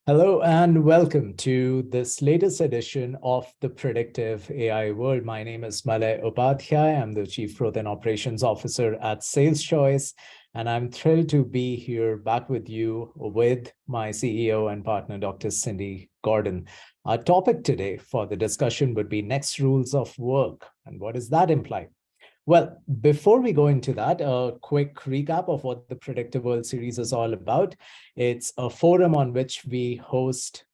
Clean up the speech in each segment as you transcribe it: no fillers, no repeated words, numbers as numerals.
Hello and welcome to this latest edition of the Predictive AI World. My name is Malay Upadhyay. I'm the Chief Growth and Operations Officer at SalesChoice, and I'm thrilled to be here back with you with my CEO and partner, Dr. Cindy Gordon. Our topic today for the discussion would be next rules of work. And what does that imply? Well, before we go into that, a quick recap of what the Predictive World series is all about. It's a forum on which we host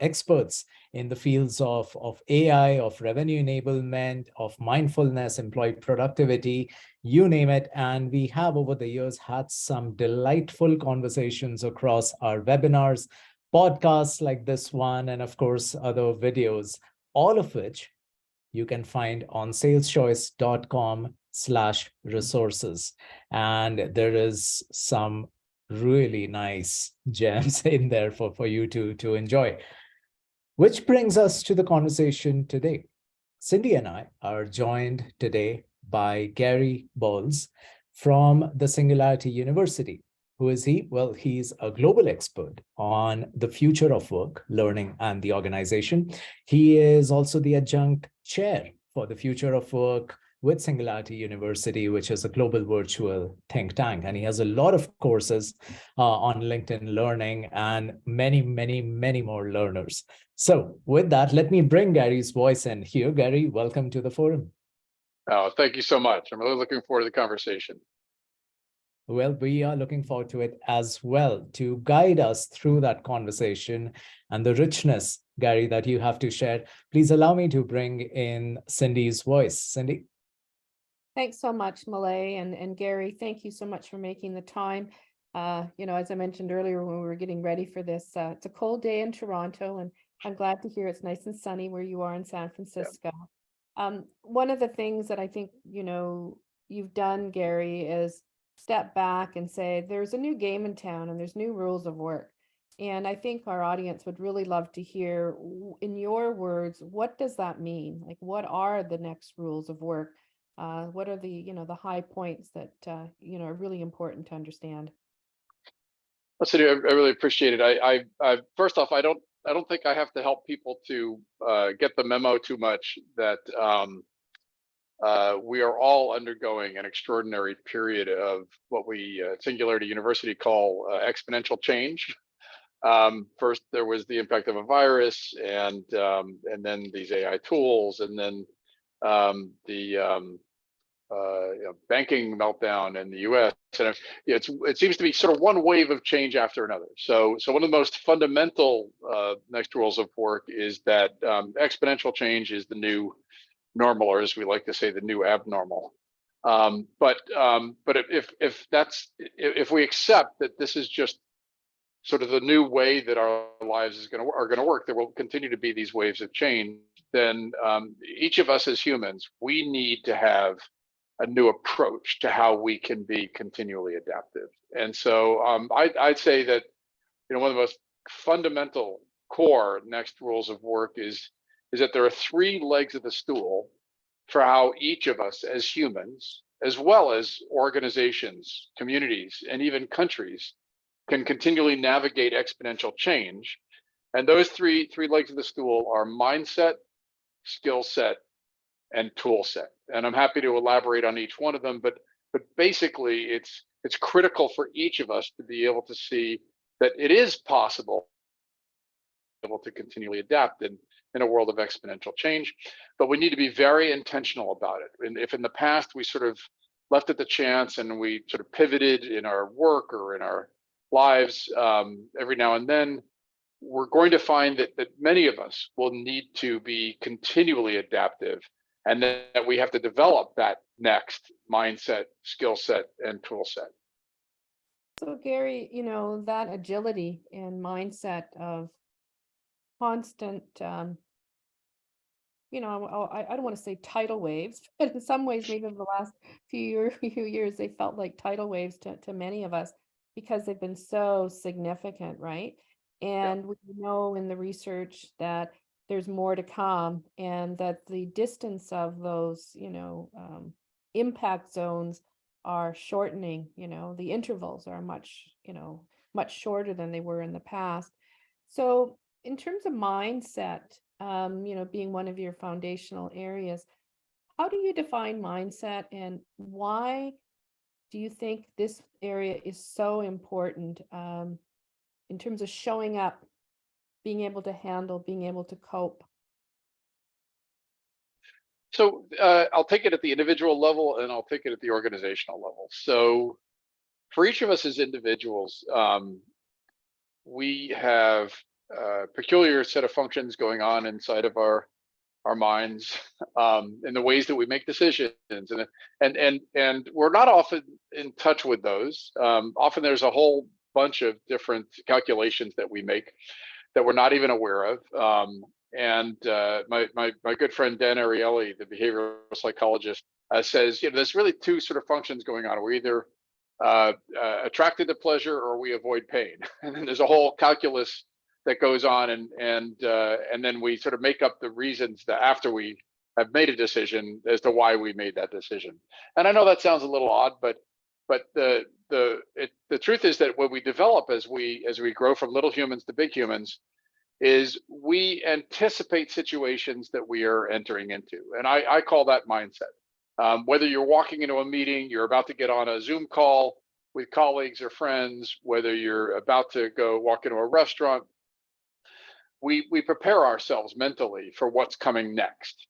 experts in the fields of AI, of revenue enablement, of mindfulness, employee productivity, you name it. And we have over the years had some delightful conversations across our webinars, podcasts like this one, and of course, other videos, all of which you can find on saleschoice.com/resources. And there is some really nice gems in there for you to enjoy. Which brings us to the conversation today. Cindy and I are joined today by Gary Bolles from the Singularity University. Who is he? Well, he's a global expert on the future of work, learning, and the organization. He is also the adjunct chair for the future of work with Singularity University, which is a global virtual think tank. And he has a lot of courses on LinkedIn Learning and many, many, many more learners. So with that, let me bring Gary's voice in here. Gary, welcome to the forum. Oh, thank you so much. I'm really looking forward to the conversation. Well, we are looking forward to it as well. To guide us through that conversation and the richness, Gary, that you have to share, please allow me to bring in Cindy's voice. Cindy? Thanks so much, Malay, and Gary, thank you so much for making the time. As I mentioned earlier when we were getting ready for this, it's a cold day in Toronto, and I'm glad to hear it's nice and sunny where you are in San Francisco. Yeah. One of the things that I think, you've done, Gary, is step back and say, there's a new game in town and there's new rules of work. And I think our audience would really love to hear, in your words, what does that mean? Like, what are the next rules of work? What are the, the high points that, are really important to understand? Well, Cindy, I really appreciate it. I first off, I don't think I have to help people to get the memo too much that we are all undergoing an extraordinary period of what we at Singularity University call exponential change. First, there was the impact of a virus, and then these AI tools, and then the banking meltdown in the U.S. And it seems to be sort of one wave of change after another. So one of the most fundamental next rules of work is that exponential change is the new normal, or as we like to say, the new abnormal. But if we accept that this is just sort of the new way that our lives are going to work, there will continue to be these waves of change. Then each of us as humans, we need to have a new approach to how we can be continually adaptive. And so I'd say that one of the most fundamental core next rules of work is that there are three legs of the stool for how each of us as humans, as well as organizations, communities, and even countries, can continually navigate exponential change. And those three legs of the stool are mindset, skill set, and tool set. And I'm happy to elaborate on each one of them, but basically it's critical for each of us to be able to see that it is possible to continually adapt in a world of exponential change, but we need to be very intentional about it. And if in the past we sort of left it to chance and we sort of pivoted in our work or in our lives every now and then, we're going to find that many of us will need to be continually adaptive, and that we have to develop that next mindset, skill set, and tool set. So Gary, that agility and mindset of constant, I don't want to say tidal waves, but in some ways, maybe over the last few years, they felt like tidal waves to many of us because they've been so significant, right? And we know in the research that there's more to come, and that the distance of those, impact zones are shortening. The intervals are much shorter than they were in the past. So in terms of mindset, being one of your foundational areas, how do you define mindset, and why do you think this area is so important in terms of showing up, being able to handle, being able to cope? So I'll take it at the individual level, and I'll take it at the organizational level. So for each of us as individuals, we have a peculiar set of functions going on inside of our minds, in the ways that we make decisions, and we're not often in touch with those. Often there's a whole bunch of different calculations that we make that we're not even aware of. And my good friend Dan Ariely, the behavioral psychologist, says, there's really two sort of functions going on. We're either attracted to pleasure or we avoid pain, and then there's a whole calculus that goes on, and then we sort of make up the reasons that after we have made a decision as to why we made that decision. And I know that sounds a little odd, but the truth is that what we develop as we grow from little humans to big humans is we anticipate situations that we are entering into, and I call that mindset. Whether you're walking into a meeting, you're about to get on a Zoom call with colleagues or friends, whether you're about to go walk into a restaurant, we prepare ourselves mentally for what's coming next.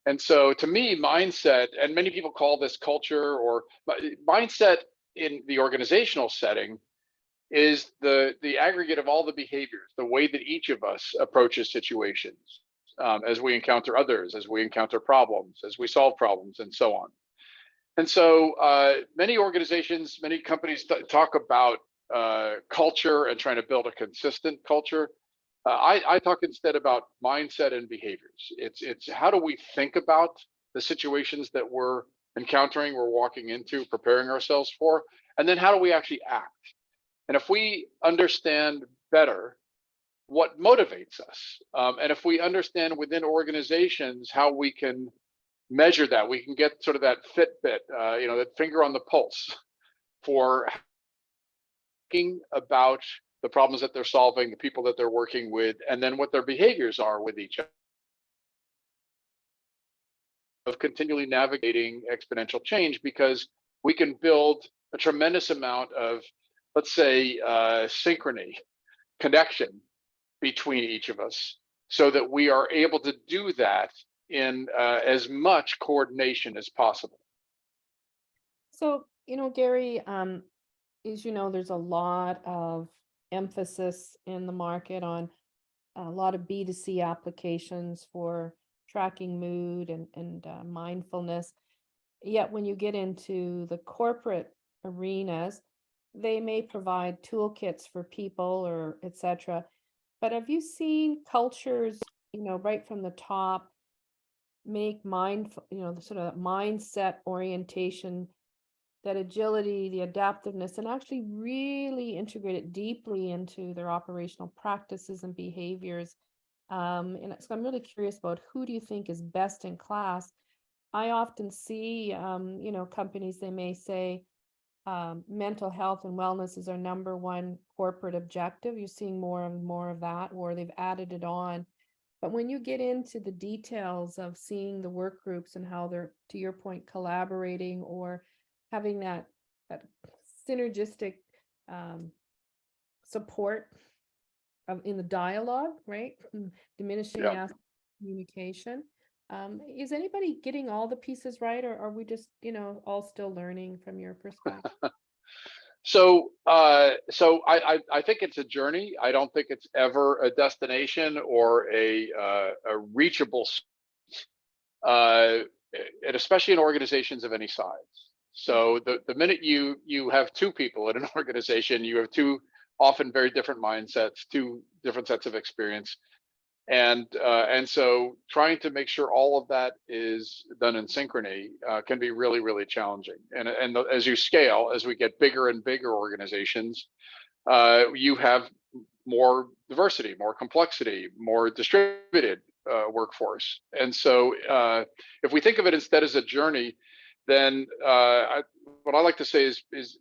And so to me, mindset, and many people call this culture, or mindset in the organizational setting, is the aggregate of all the behaviors, the way that each of us approaches situations, as we encounter others, as we encounter problems, as we solve problems, and so on. And so many organizations, many companies talk about culture and trying to build a consistent culture. I talk instead about mindset and behaviors. It's how do we think about the situations that we're encountering, we're walking into, preparing ourselves for, and then how do we actually act? And if we understand better what motivates us, and if we understand within organizations how we can measure that, we can get sort of that Fitbit, that finger on the pulse for thinking about the problems that they're solving, the people that they're working with, and then what their behaviors are with each other, of continually navigating exponential change, because we can build a tremendous amount of, let's say, synchrony, connection between each of us, so that we are able to do that in as much coordination as possible. So, Gary, as you know, there's a lot of emphasis in the market on a lot of B2C applications for tracking mood and mindfulness. Yet when you get into the corporate arenas, they may provide toolkits for people or etc. But have you seen cultures, right from the top, make mindful, the sort of mindset orientation, that agility, the adaptiveness, and actually really integrate it deeply into their operational practices and behaviors? And so I'm really curious about, who do you think is best in class? I often see, companies, they may say mental health and wellness is our number one corporate objective. You're seeing more and more of that, or they've added it on. But when you get into the details of seeing the work groups and how they're, to your point, collaborating or having that synergistic support in the dialogue, right? Diminishing communication. Is anybody getting all the pieces right, or are we just, all still learning from your perspective? So I think it's a journey. I don't think it's ever a destination or a reachable, and especially in organizations of any size. So the minute you have two people in an organization, you have two often very different mindsets, two different sets of experience. And so trying to make sure all of that is done in synchrony can be really, really challenging. And as you scale, as we get bigger and bigger organizations, you have more diversity, more complexity, more distributed workforce. And so if we think of it instead as a journey, then what I like to say is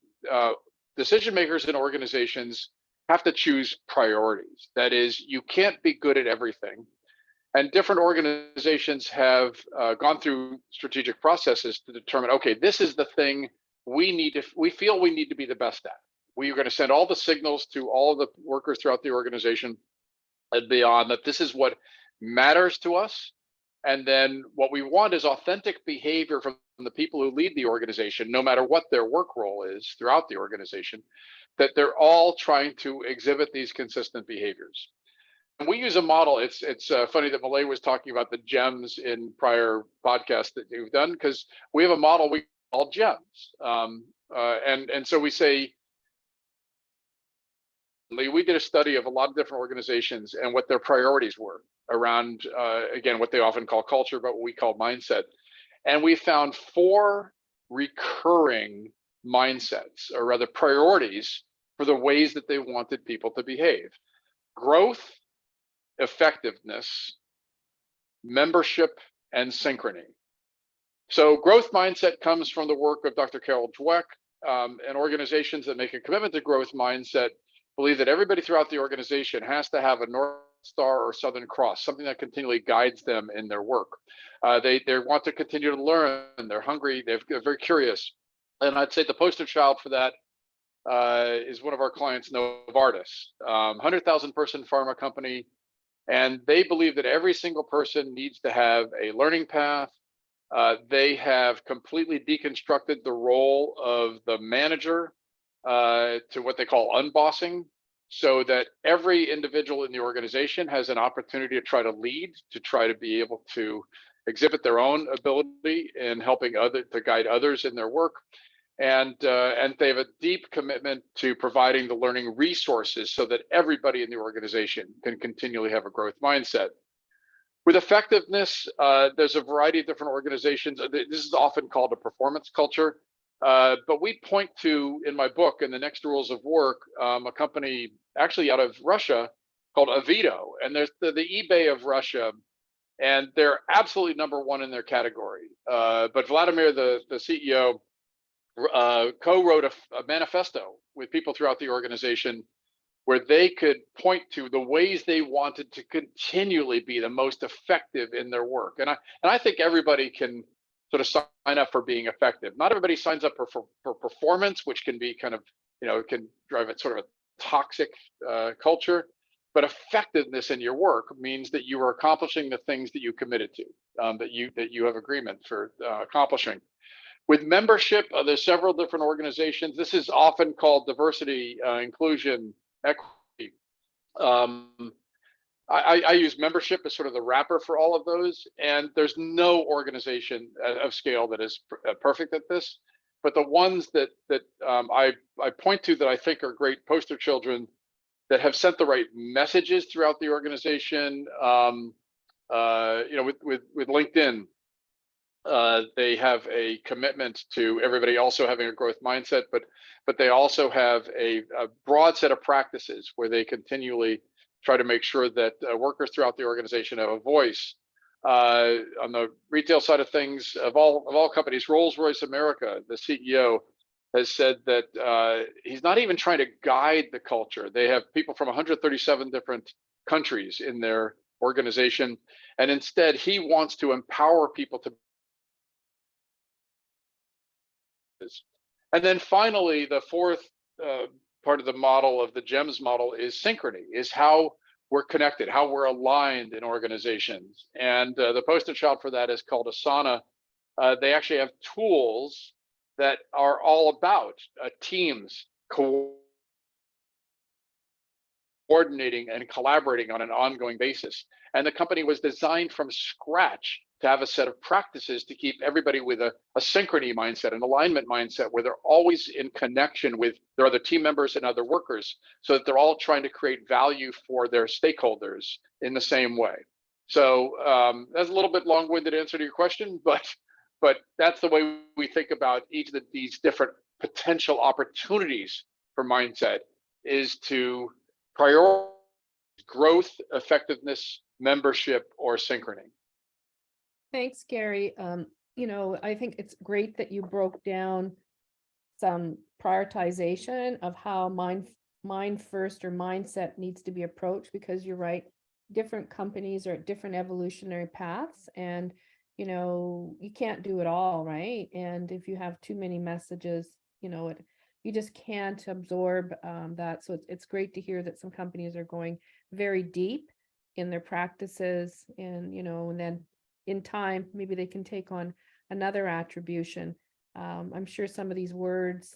decision makers in organizations have to choose priorities. That is, you can't be good at everything. And different organizations have gone through strategic processes to determine, okay, this is the thing we feel we need to be the best at. We are going to send all the signals to all of the workers throughout the organization and beyond that this is what matters to us. And then what we want is authentic behavior from the people who lead the organization, no matter what their work role is throughout the organization, that they're all trying to exhibit these consistent behaviors. And we use a model. It's funny that Malay was talking about the gems in prior podcasts that you've done, because we have a model we call gems. And so we say, we did a study of a lot of different organizations and what their priorities were around, again, what they often call culture, but what we call mindset. And we found 4 recurring mindsets, or rather priorities, for the ways that they wanted people to behave: growth, effectiveness, membership, and synchrony. So growth mindset comes from the work of Dr. Carol Dweck, and organizations that make a commitment to growth mindset believe that everybody throughout the organization has to have a North Star or Southern Cross, something that continually guides them in their work. They want to continue to learn. They're hungry. They're very curious. And I'd say the poster child for that is one of our clients, Novartis, 100,000 person pharma company. And they believe that every single person needs to have a learning path. They have completely deconstructed the role of the manager to what they call unbossing, so that every individual in the organization has an opportunity to try to lead, to try to be able to exhibit their own ability in helping to guide others in their work. And they have a deep commitment to providing the learning resources so that everybody in the organization can continually have a growth mindset. With effectiveness, there's a variety of different organizations. This is often called a performance culture. But we point to, in my book, in the Next Rules of Work, a company actually out of Russia called Avito. And there's the eBay of Russia, and they're absolutely #1 in their category. But Vladimir, the CEO, co-wrote a manifesto with people throughout the organization where they could point to the ways they wanted to continually be the most effective in their work. And I think everybody can sort of sign up for being effective. Not everybody signs up for performance, which can be kind of, can drive it sort of a toxic culture. But effectiveness in your work means that you are accomplishing the things that you committed to, that you have agreement for accomplishing. With membership, there's several different organizations. This is often called diversity, inclusion, equity. I use membership as sort of the wrapper for all of those, and there's no organization of scale that is perfect at this. But the ones that I point to that I think are great poster children that have sent the right messages throughout the organization, with LinkedIn, they have a commitment to everybody also having a growth mindset, but they also have a broad set of practices where they continually try to make sure that workers throughout the organization have a voice. On the retail side of things, of all companies, Rolls-Royce America, the CEO has said that he's not even trying to guide the culture. They have people from 137 different countries in their organization, and instead he wants to empower people to. And then finally, the fourth part of the model of the GEMS model is synchrony, is how we're connected, how we're aligned in organizations. And the poster child for that is called Asana. They actually have tools that are all about teams coordinating and collaborating on an ongoing basis. And the company was designed from scratch to have a set of practices to keep everybody with a synchrony mindset, an alignment mindset, where they're always in connection with their other team members and other workers, so that they're all trying to create value for their stakeholders in the same way. So that's a little bit long-winded answer to your question, but that's the way we think about each of these different potential opportunities for mindset, is to prioritize growth, effectiveness, membership, or synchrony. Thanks, Gary. I think it's great that you broke down some prioritization of how mind first or mindset needs to be approached, because you're right, different companies are at different evolutionary paths, and you can't do it all, right? And if you have too many messages, you just can't absorb that. So it's great to hear that some companies are going very deep in their practices, and then in time, maybe they can take on another attribution. I'm sure some of these words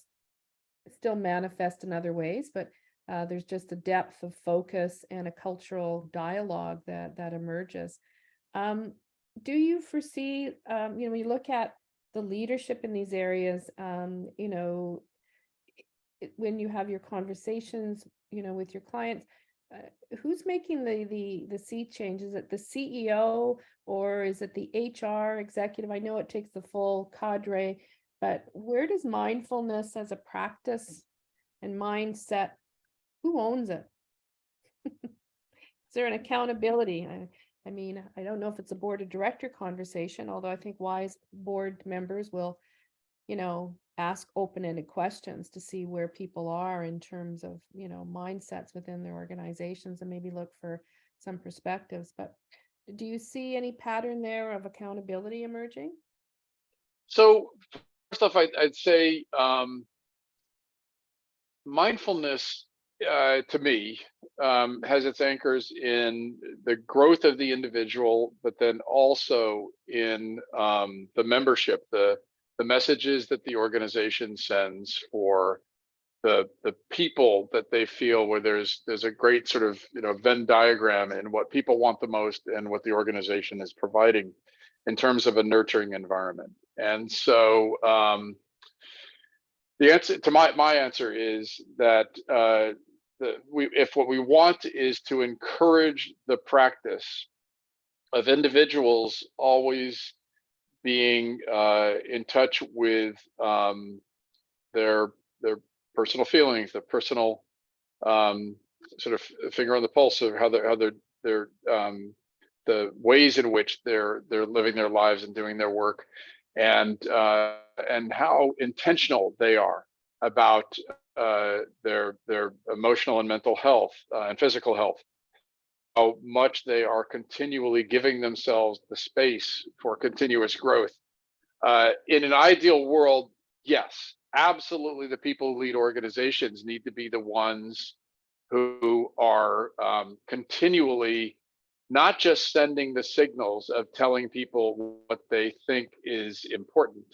still manifest in other ways, but there's just a depth of focus and a cultural dialogue that emerges. Do you foresee, when you look at the leadership in these areas, when you have your conversations, with your clients, who's making the sea change? Is it the CEO or is it the HR executive? I know it takes the full cadre, but where does mindfulness as a practice and mindset, who owns it? Is there an accountability? I mean, I don't know if it's a board of director conversation, although I think wise board members will, ask open-ended questions to see where people are in terms of, mindsets within their organizations, and maybe look for some perspectives. But do you see any pattern there of accountability emerging? So first off, I'd say mindfulness, to me, has its anchors in the growth of the individual, but then also in the membership, the messages that the organization sends for the people that they feel, where there's a great sort of Venn diagram in what people want the most and what the organization is providing in terms of a nurturing environment. And so the answer to my answer is that if what we want is to encourage the practice of individuals always being in touch with their personal feelings, the personal sort of finger on the pulse of how they're the ways in which they're living their lives and doing their work, and how intentional they are about their emotional and mental health and physical health, how much they are continually giving themselves the space for continuous growth. In an ideal world, yes, absolutely, the people who lead organizations need to be the ones who are continually not just sending the signals of telling people what they think is important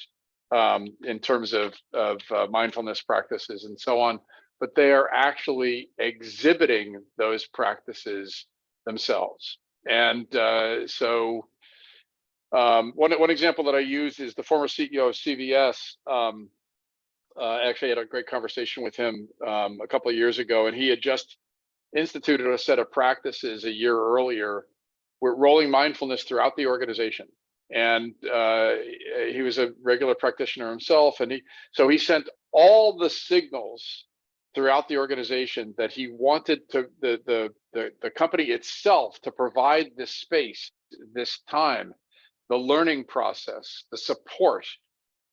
in terms of mindfulness practices and so on, but they are actually exhibiting those practices themselves. And so one example that I use is the former CEO of CVS. Actually had a great conversation with him a couple of years ago, and he had just instituted a set of practices a year earlier. We're rolling mindfulness throughout the organization. And he was a regular practitioner himself. And he sent all the signals throughout the organization that he wanted to the company itself to provide this space, this time, the learning process, the support.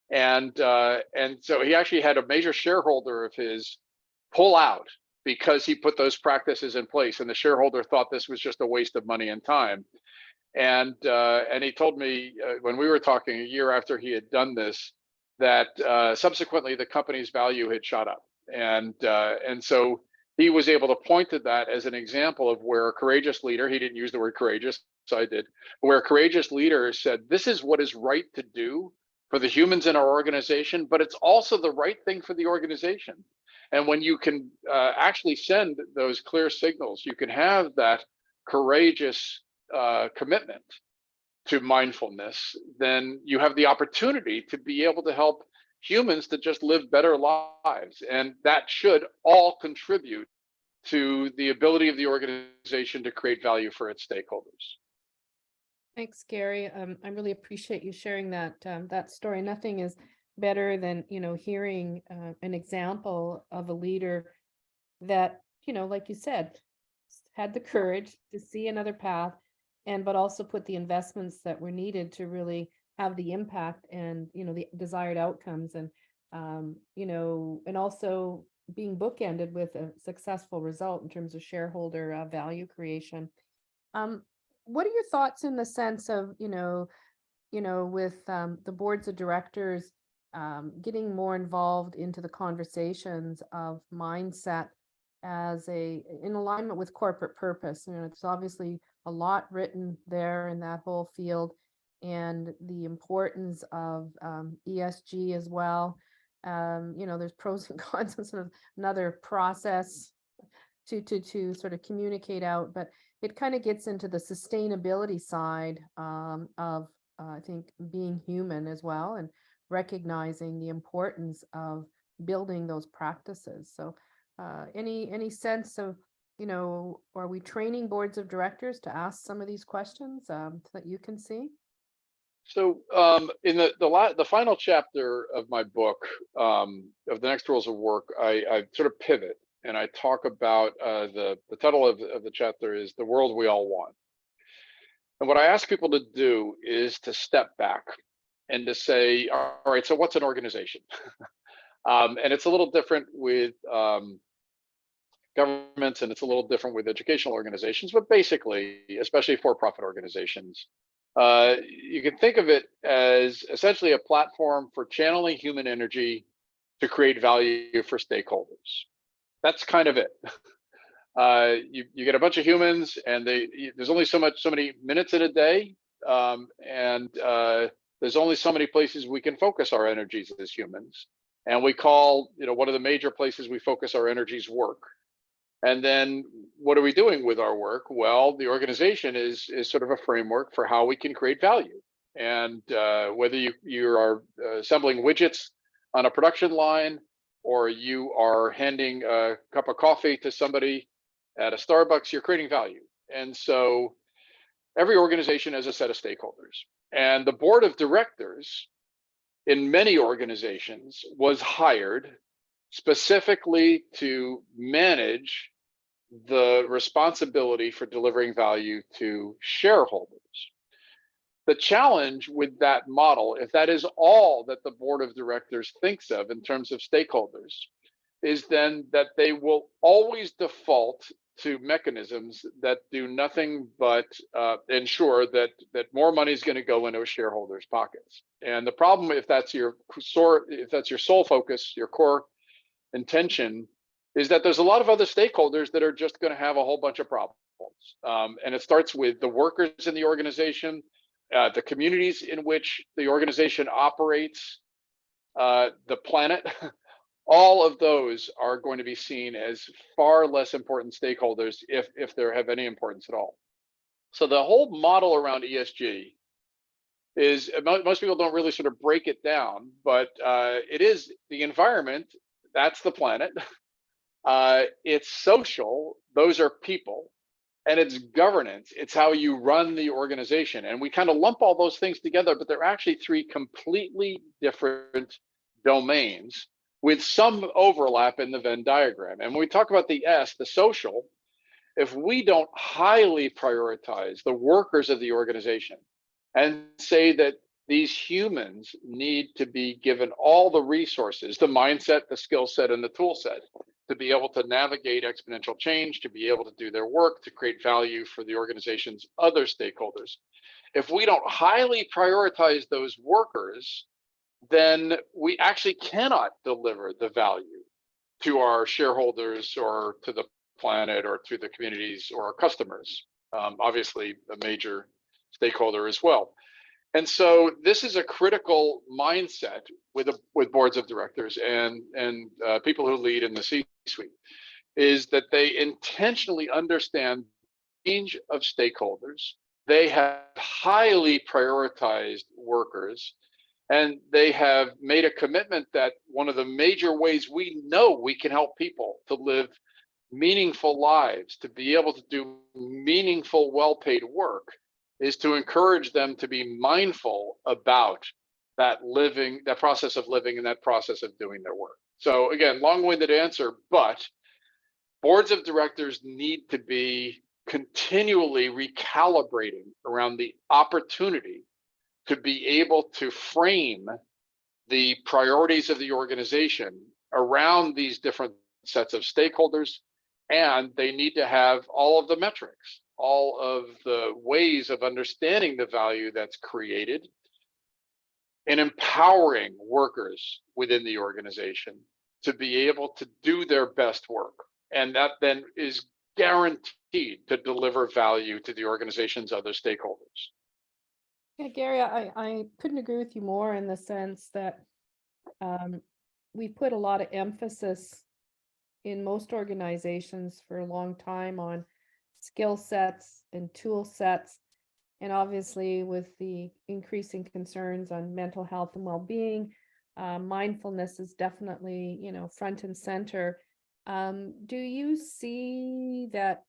And so he actually had a major shareholder of his pull out because he put those practices in place, and the shareholder thought this was just a waste of money and time. And he told me when we were talking a year after he had done this, that subsequently the company's value had shot up, and so he was able to point to that as an example of where a courageous leader — he didn't use the word courageous, so I did — where a courageous leader said, this is what is right to do for the humans in our organization, but it's also the right thing for the organization. And when you can actually send those clear signals, you can have that courageous commitment to mindfulness, then you have the opportunity to be able to help humans to just live better lives. And that should all contribute to the ability of the organization to create value for its stakeholders. Thanks, Gary. I really appreciate you sharing that story. Nothing is better than hearing an example of a leader that like you said, had the courage to see another path, but also put the investments that were needed to really have the impact and the desired outcomes, and and also being bookended with a successful result in terms of shareholder value creation. What are your thoughts in the sense of, with the boards of directors getting more involved into the conversations of mindset as in alignment with corporate purpose? It's obviously a lot written there in that whole field, and the importance of ESG as well. There's pros and cons and sort of another process to sort of communicate out, but it kind of gets into the sustainability side of I think being human as well, and recognizing the importance of building those practices. So any sense of, are we training boards of directors to ask some of these questions that you can see? So in the final chapter of my book, of the Next Rules of Work, I sort of pivot and I talk about the title of the chapter is The World We All Want. And what I ask people to do is to step back and to say, all right, so what's an organization? And it's a little different with governments, and it's a little different with educational organizations, but basically, especially for-profit organizations, you can think of it as essentially a platform for channeling human energy to create value for stakeholders. That's kind of it. You get a bunch of humans, and there's only so many minutes in a day, and there's only so many places we can focus our energies as humans. And we call, one of the major places we focus our energies work. And then what are we doing with our work? Well, the organization is sort of a framework for how we can create value. And whether you are assembling widgets on a production line, or you are handing a cup of coffee to somebody at a Starbucks, you're creating value. And so every organization has a set of stakeholders. And the board of directors in many organizations was hired specifically to manage the responsibility for delivering value to shareholders. The challenge with that model, if that is all that the board of directors thinks of in terms of stakeholders, is then that they will always default to mechanisms that do nothing but ensure that more money is going to go into a shareholder's pockets. And the problem, if that's your sole focus, your core intention, is that there's a lot of other stakeholders that are just going to have a whole bunch of problems. And it starts with the workers in the organization, the communities in which the organization operates, the planet. All of those are going to be seen as far less important stakeholders if they have any importance at all. So the whole model around ESG is, most people don't really sort of break it down, but it is the environment, that's the planet. It's social, those are people, and it's governance, it's how you run the organization. And we kind of lump all those things together, but they're actually three completely different domains with some overlap in the Venn diagram. And when we talk about the S, the social, if we don't highly prioritize the workers of the organization and say that these humans need to be given all the resources, the mindset, the skill set, and the tool set to be able to navigate exponential change, to be able to do their work, to create value for the organization's other stakeholders. If we don't highly prioritize those workers, then we actually cannot deliver the value to our shareholders or to the planet or to the communities or our customers, obviously a major stakeholder as well. And so this is a critical mindset with boards of directors and people who lead in the C-suite, is that they intentionally understand the range of stakeholders. They have highly prioritized workers, and they have made a commitment that one of the major ways we know we can help people to live meaningful lives, to be able to do meaningful, well-paid work, is to encourage them to be mindful about that process of living and that process of doing their work. So again, long-winded answer, but boards of directors need to be continually recalibrating around the opportunity to be able to frame the priorities of the organization around these different sets of stakeholders, and they need to have all of the metrics, all of the ways of understanding the value that's created, and empowering workers within the organization to be able to do their best work. And that then is guaranteed to deliver value to the organization's other stakeholders. Yeah, Gary, I couldn't agree with you more in the sense that we put a lot of emphasis in most organizations for a long time on skill sets and tool sets. And obviously with the increasing concerns on mental health and well-being, mindfulness is definitely, front and center. Do you see that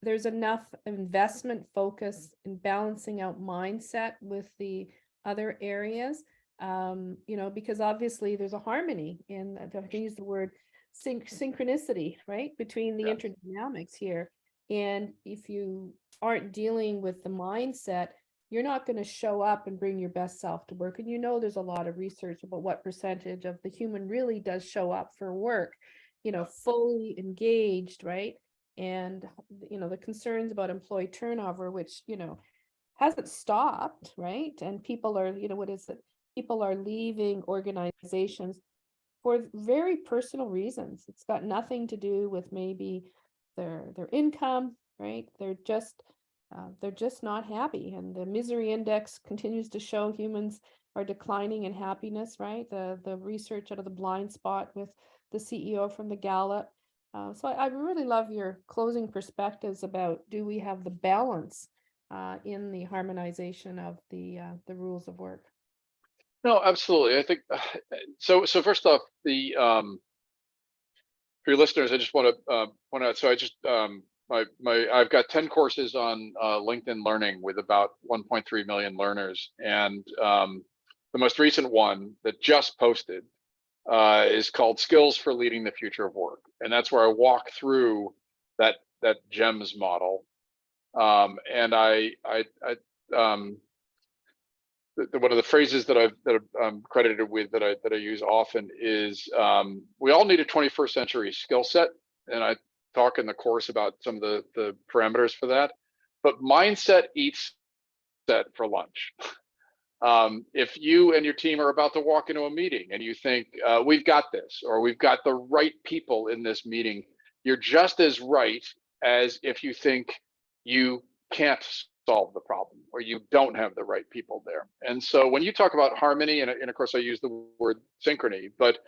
there's enough investment focus in balancing out mindset with the other areas? Because obviously there's a harmony in, if I can use the word synchronicity, right, between the interdynamics here. And if you aren't dealing with the mindset, you're not going to show up and bring your best self to work. And there's a lot of research about what percentage of the human really does show up for work, fully engaged, right? And, the concerns about employee turnover, which, hasn't stopped, right? And people are, people are leaving organizations for very personal reasons. It's got nothing to do with maybe their income, right? They're just not happy, and the misery index continues to show humans are declining in happiness, right? The research out of the blind spot with the CEO from the Gallup. So I really love your closing perspectives about, do we have the balance in the harmonization of the rules of work? No, absolutely. I think so. So first off, for your listeners, I just want to point out. So I just I've got 10 courses on LinkedIn Learning with about 1.3 million learners, and the most recent one that just posted is called "Skills for Leading the Future of Work," and that's where I walk through that GEMS model, and one of the phrases that I'm credited with that I use often is we all need a 21st century skill set, and I talk in the course about some of the parameters for that. But mindset eats set for lunch. If you and your team are about to walk into a meeting and you think we've got this, or we've got the right people in this meeting, you're just as right as if you think you can't solve the problem, or you don't have the right people there. And so when you talk about harmony, and of course I use the word synchrony, but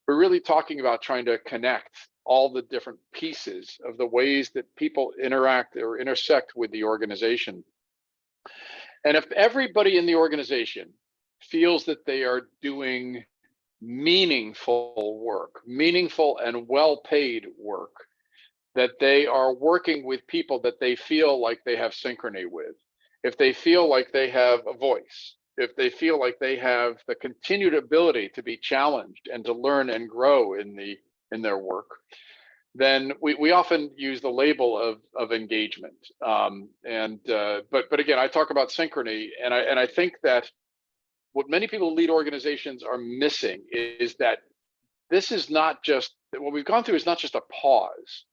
we're really talking about trying to connect all the different pieces of the ways that people interact or intersect with the organization. And if everybody in the organization feels that they are doing meaningful work, meaningful and well-paid work, that they are working with people that they feel like they have synchrony with, if they feel like they have a voice, if they feel like they have the continued ability to be challenged and to learn and grow in their work, then we often use the label of engagement. But again, I talk about synchrony, and I think that what many people who lead organizations are missing is that this is not just, what we've gone through is not just a pause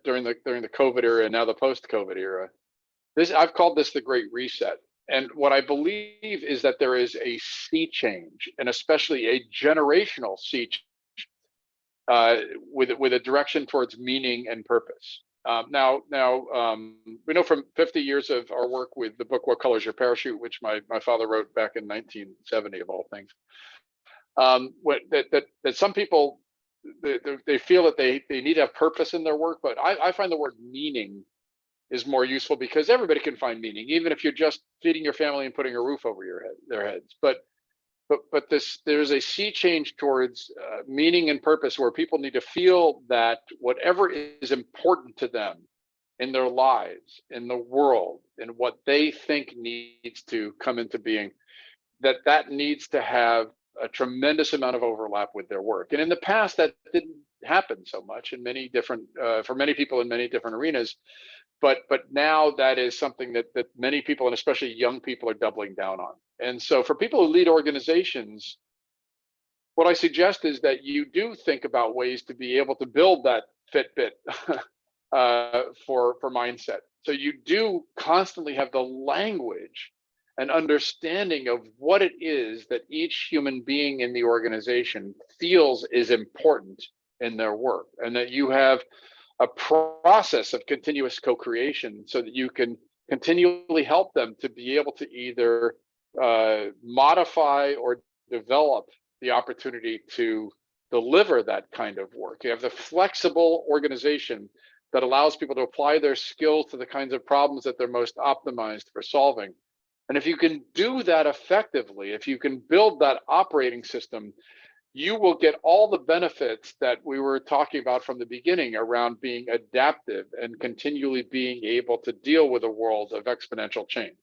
during the COVID era and now the post-COVID era. I've called this the Great Reset. And what I believe is that there is a sea change, and especially a generational sea change, with a direction towards meaning and purpose. Now, we know from 50 years of our work with the book "What Color's Your Parachute," which my father wrote back in 1970, of all things, that some people they feel that they need to have purpose in their work, but I find the word meaning is more useful, because everybody can find meaning, even if you're just feeding your family and putting a roof over their heads. But there's a sea change towards meaning and purpose, where people need to feel that whatever is important to them in their lives, in the world, and what they think needs to come into being, that needs to have a tremendous amount of overlap with their work. And in the past, that didn't happen so much in many different, for many people in many different arenas. But now that is something that many people, and especially young people, are doubling down on. And so for people who lead organizations, what I suggest is that you do think about ways to be able to build that Fitbit for mindset. So you do constantly have the language and understanding of what it is that each human being in the organization feels is important in their work, and that you have a process of continuous co-creation so that you can continually help them to be able to either modify or develop the opportunity to deliver that kind of work. You have the flexible organization that allows people to apply their skills to the kinds of problems that they're most optimized for solving. And if you can do that effectively, if you can build that operating system, you will get all the benefits that we were talking about from the beginning around being adaptive and continually being able to deal with a world of exponential change.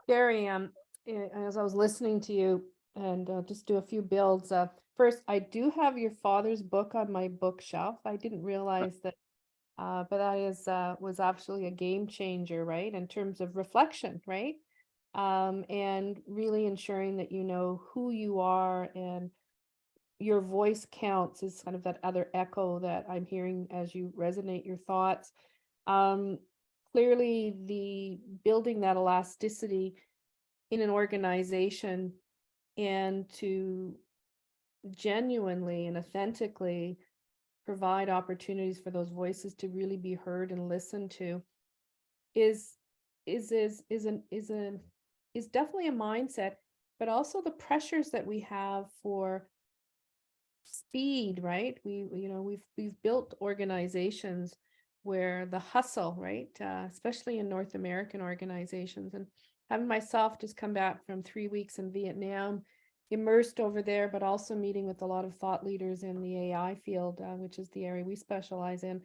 Gary, as I was listening to you, and just do a few builds. First, I do have your father's book on my bookshelf. I didn't realize that, but that was actually a game changer, right? In terms of reflection, right? And really ensuring that you know who you are and your voice counts is kind of that other echo that I'm hearing as you resonate your thoughts. Clearly, the building that elasticity in an organization and to genuinely and authentically provide opportunities for those voices to really be heard and listened to is definitely a mindset, but also the pressures that we have for speed, right? We've built organizations where the hustle, right? Especially in North American organizations, and having myself just come back from 3 weeks in Vietnam, immersed over there, but also meeting with a lot of thought leaders in the AI field, which is the area we specialize in.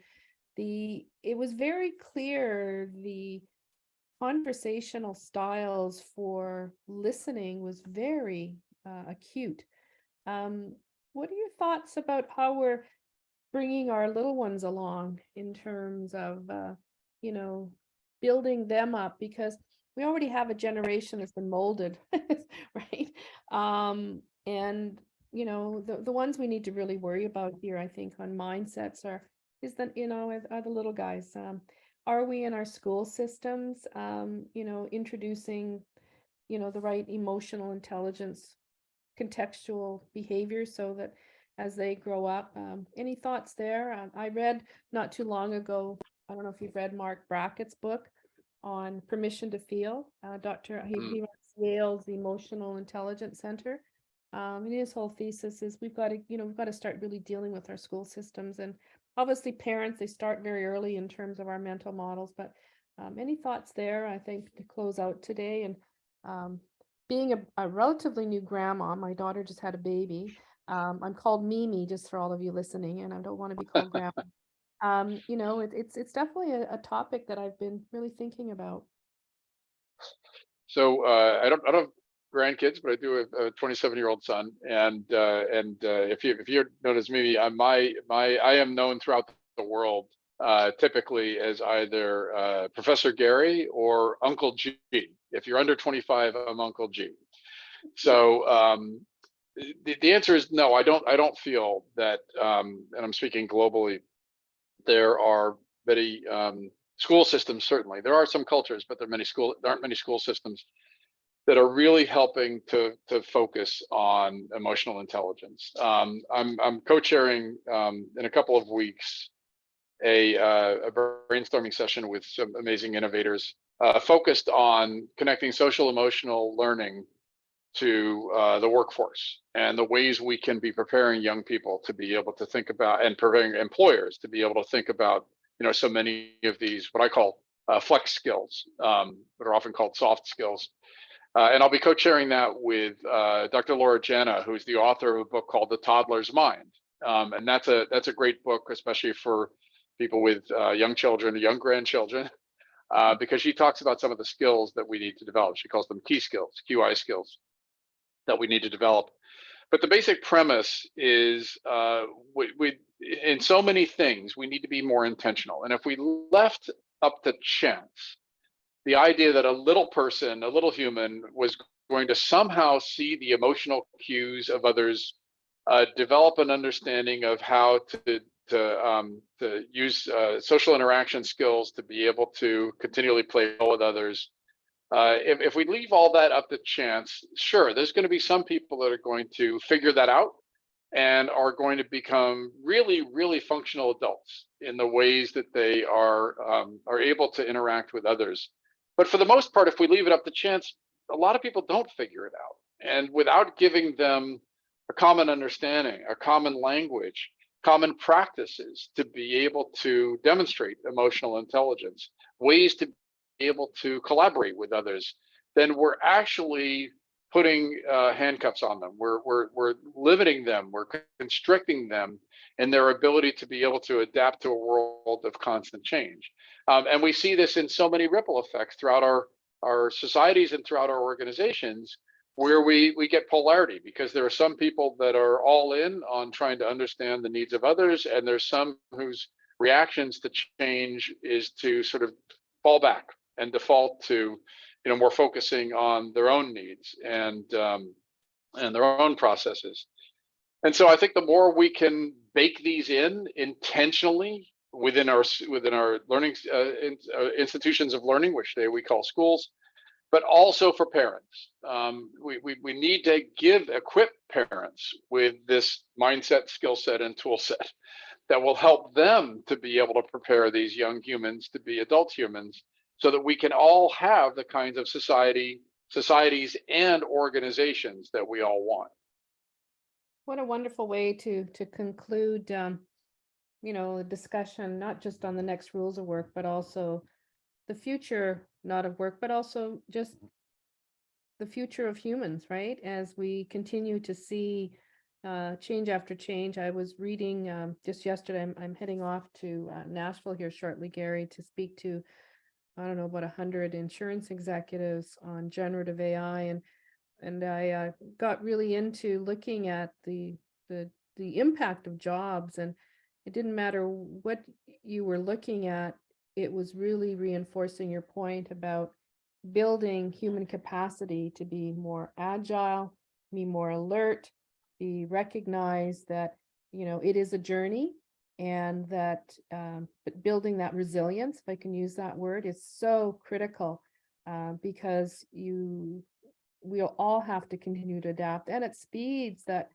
It was very clear the conversational styles for listening was very acute. What are your thoughts about how we're bringing our little ones along in terms of, building them up? Because we already have a generation that's been molded, right? And the ones we need to really worry about here, I think, on mindsets are the little guys. Are we in our school systems, introducing, the right emotional intelligence, contextual behavior, so that as they grow up, any thoughts there? I read not too long ago, I don't know if you've read Mark Brackett's book on permission to feel. He runs Yale's Emotional Intelligence Center. And his whole thesis is we've got to start really dealing with our school systems, and obviously parents, they start very early in terms of our mental models. But any thoughts there, I think, to close out today? And being a relatively new grandma, my daughter just had a baby. I'm called Mimi, just for all of you listening, and I don't want to be called grandma. It's definitely a topic that I've been really thinking about. So I don't have grandkids, but I do have a 27-year-old son, and if you notice me, I am known throughout the world typically as either Professor Gary or Uncle G. If you're under 25, I'm Uncle G. So the answer is no. I don't feel that, and I'm speaking globally. There are many school systems. Certainly, there are some cultures, but there aren't many school systems that are really helping to focus on emotional intelligence. I'm co-chairing in a couple of weeks a brainstorming session with some amazing innovators focused on connecting social emotional learning to the workforce, and the ways we can be preparing young people to be able to think about, and preparing employers to be able to think about, so many of these, what I call flex skills, that are often called soft skills. And I'll be co-chairing that with Dr. Laura Jana, who's the author of a book called The Toddler's Mind. And that's a great book, especially for people with young children, young grandchildren, because she talks about some of the skills that we need to develop. She calls them key skills, QI skills, that we need to develop. But the basic premise is we in so many things, we need to be more intentional. And if we left up to chance, the idea that a little person, a little human, was going to somehow see the emotional cues of others, develop an understanding of how to use social interaction skills to be able to continually play well with others. If we leave all that up to chance, sure, there's going to be some people that are going to figure that out and are going to become really, really functional adults in the ways that they are able to interact with others. But for the most part, if we leave it up to chance, a lot of people don't figure it out. And without giving them a common understanding, a common language, common practices to be able to demonstrate emotional intelligence, ways to be able to collaborate with others, then we're actually putting handcuffs on them. We're limiting them. We're constricting them in their ability to be able to adapt to a world of constant change. And we see this in so many ripple effects throughout our societies and throughout our organizations, where we get polarity, because there are some people that are all in on trying to understand the needs of others, and there's some whose reactions to change is to sort of fall back and default to more focusing on their own needs and their own processes. And so I think the more we can bake these in intentionally within our learning institutions of learning, which we call schools, but also for parents. We need to equip parents with this mindset, skill set, and tool set that will help them to be able to prepare these young humans to be adult humans, so that we can all have the kinds of societies and organizations that we all want. What a wonderful way to conclude, a discussion, not just on the next rules of work, but also the future, not of work, but also just the future of humans, right? As we continue to see change after change. I was reading just yesterday, I'm heading off to Nashville here shortly, Gary, to speak to, I don't know, about 100 insurance executives on generative AI. And I got really into looking at the impact of jobs, and it didn't matter what you were looking at. It was really reinforcing your point about building human capacity to be more agile, be more alert, be recognized that, it is a journey, and that but building that resilience, if I can use that word, is so critical, because we'll all have to continue to adapt, and at speeds that,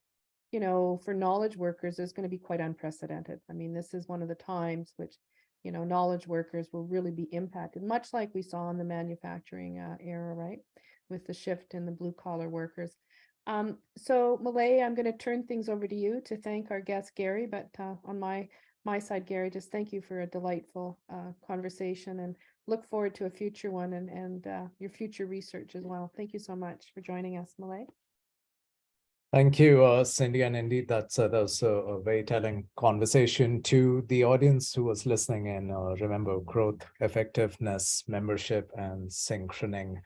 for knowledge workers is going to be quite unprecedented. I mean, this is one of the times which, knowledge workers will really be impacted, much like we saw in the manufacturing era, right, with the shift in the blue collar workers. So Malay, I'm going to turn things over to you to thank our guest Gary, but on my side, Gary, just thank you for a delightful conversation, and look forward to a future one, and your future research as well. Thank you so much for joining us, Malay. Thank you, Cindy, and indeed that was a very telling conversation. To the audience who was listening in, remember, growth, effectiveness, membership, and synchroning.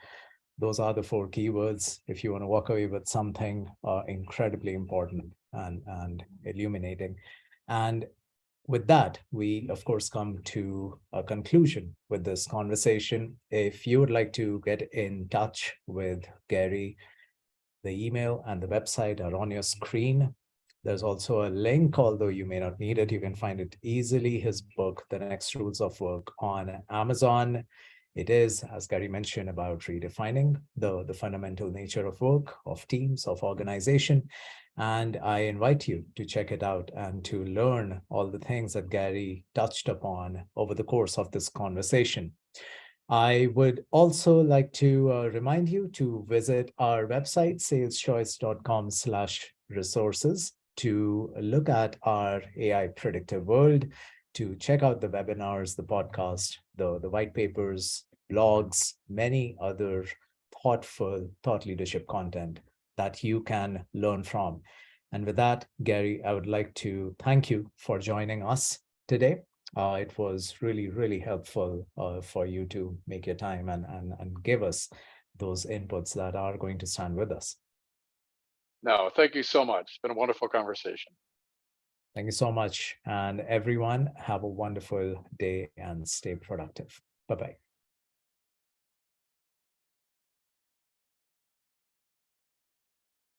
Those are the 4 keywords if you want to walk away with something incredibly important and illuminating. And with that, we, of course, come to a conclusion with this conversation. If you would like to get in touch with Gary, the email and the website are on your screen. There's also a link, although you may not need it. You can find it easily. His book, The Next Rules of Work, on Amazon. It is, as Gary mentioned, about redefining the fundamental nature of work, of teams, of organization. And I invite you to check it out and to learn all the things that Gary touched upon over the course of this conversation. I would also like to remind you to visit our website, saleschoice.com/resources, to look at our AI predictive world, to check out the webinars, the podcast, the white papers, blogs, many other thoughtful thought leadership content that you can learn from. And with that, Gary, I would like to thank you for joining us today. It was really, really helpful for you to make your time and give us those inputs that are going to stand with us. No, thank you so much. It's been a wonderful conversation. Thank you so much. And everyone, have a wonderful day and stay productive. Bye-bye.